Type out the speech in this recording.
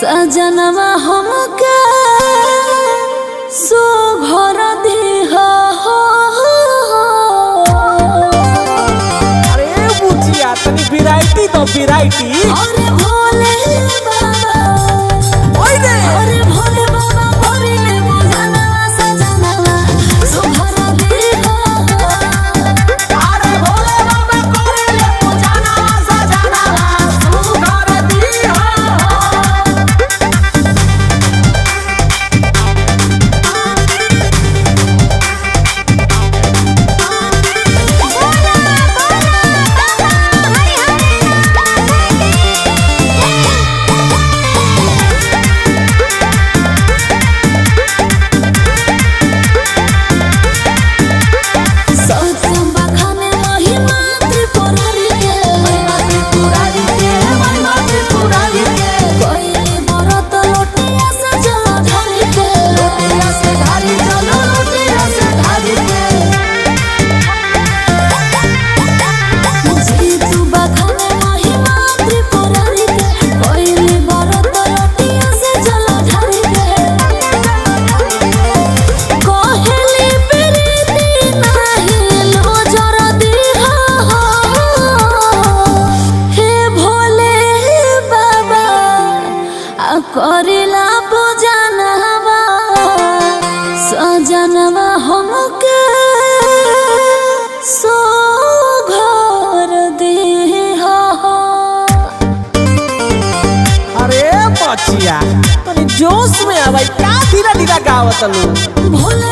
सजनवा हमके सो घर दिहा अरे बुचिया तनी वैरायटी तो वैरायटी। अरे भोले बाबा ओए रे अरे भोले बाबा भोरे में बुझनवा सजनवा सो घर दिहा। अरे भोले बाबा कोरे बुझनवा सजनवा सो घर दिहा। करिला पूजनवा सजनवा हमके सो घर दिहा। अरे बचिया तनी जोश में आवाई का धीरा धीरा गावत लो। भोले